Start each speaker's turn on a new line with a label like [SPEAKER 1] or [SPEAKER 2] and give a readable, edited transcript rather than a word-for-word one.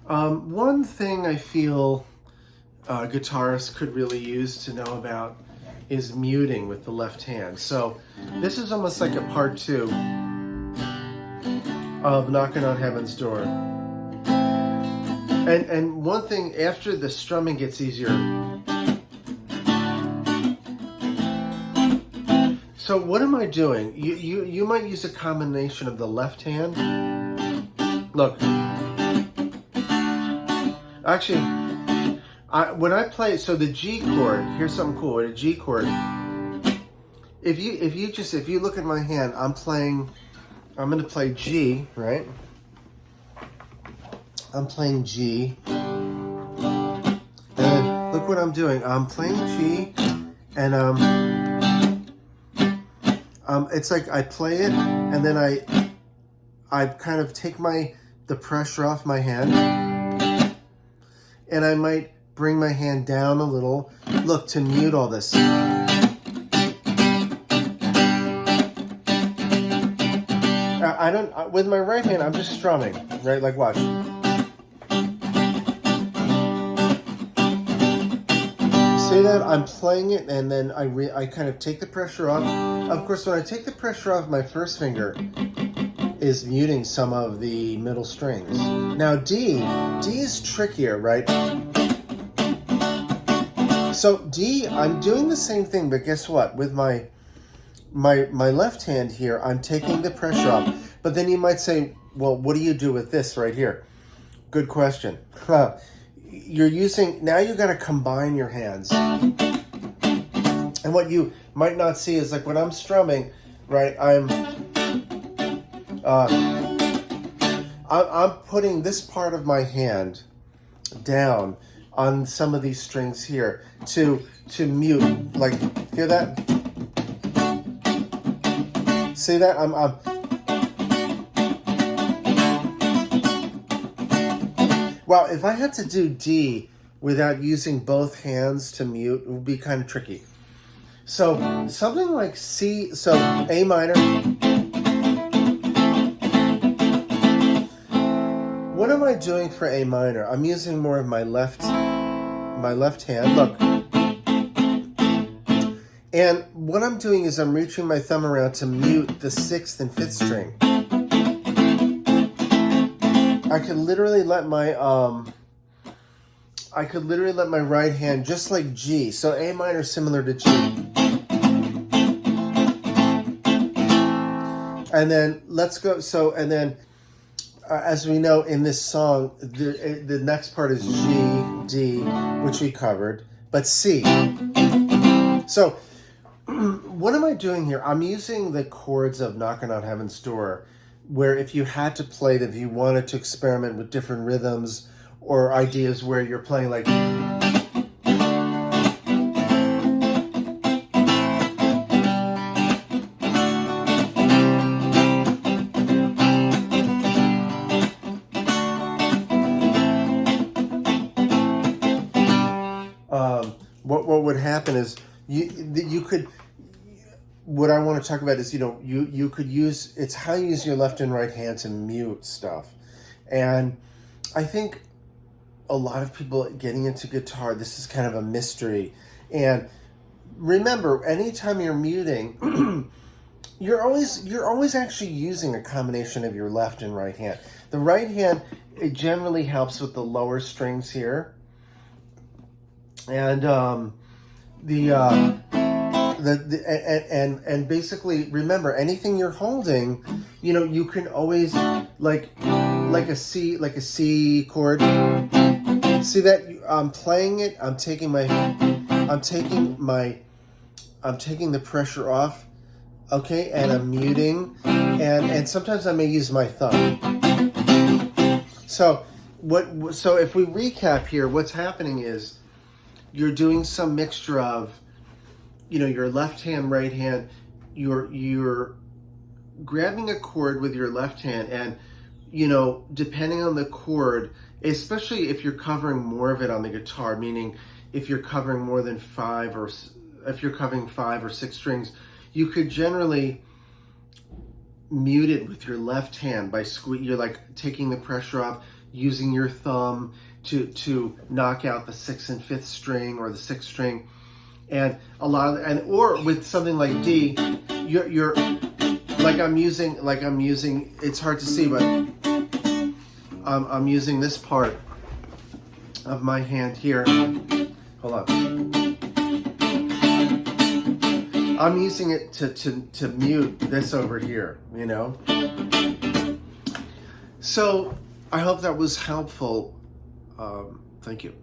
[SPEAKER 1] One thing I feel guitarists could really use to know about is muting with the left hand. So this is almost like a part two of Knocking on Heaven's Door. And one thing, after the strumming gets easier, so what am I doing? You might use a combination of the left hand. Look, actually, when I play, so the G chord, here's something cool. With a G chord, if you look at my hand, I'm going to play G, right? I'm playing G, and look what I'm doing. I'm playing G, and it's like I play it, and then I kind of take the pressure off my hand, and I might bring my hand down a little, look, to mute all this. With my right hand, I'm just strumming, right? Like, watch. See that? I'm playing it, and then I kind of take the pressure off. Of course, when I take the pressure off, my first finger is muting some of the middle strings. Now, D is trickier, right? So D, I'm doing the same thing, but guess what? With my left hand here, I'm taking the pressure off. But then you might say, well, what do you do with this right here? Good question. Now you got to combine your hands. And what you might not see is, like, when I'm strumming, right, I'm putting this part of my hand down on some of these strings here to mute. Like, hear that? See that? Well, if I had to do D without using both hands to mute, it would be kind of tricky. So something like C, so A minor. What am I doing for A minor? I'm using more of my left hand. Look. And what I'm doing is I'm reaching my thumb around to mute the 6th and 5th string. I could literally let my right hand, just like G. So A minor is similar to G. And then let's go. So, and then as we know in this song, the next part is G, D, which we covered, but C. So what am I doing here? I'm using the chords of Knockin' on Heaven's Door, where if you had to play them, if you wanted to experiment with different rhythms or ideas where you're playing like... what would happen is you could... What I want to talk about is, you could use, it's how you use your left and right hand to mute stuff. And I think a lot of people getting into guitar, this is kind of a mystery. And remember, anytime you're muting, you're always actually using a combination of your left and right hand. The right hand, it generally helps with the lower strings here. And and basically, remember, anything you're holding, you can always, like a C chord. See that? I'm playing it. I'm taking the pressure off. Okay, and I'm muting, and sometimes I may use my thumb. So if we recap here, what's happening is you're doing some mixture of, your left hand, right hand. You're grabbing a chord with your left hand, and depending on the chord, especially if you're covering more of it on the guitar, meaning if you're covering more than 5 or 6 strings, you could generally mute it with your left hand by you're like taking the pressure off. using your thumb to knock out the 6th and 5th string or the 6th string, and a lot of, and or with something like D, you're like I'm using, it's hard to see, but I'm using this part of my hand here. Hold on. I'm using it to mute this over here, you know? So I hope that was helpful. Thank you.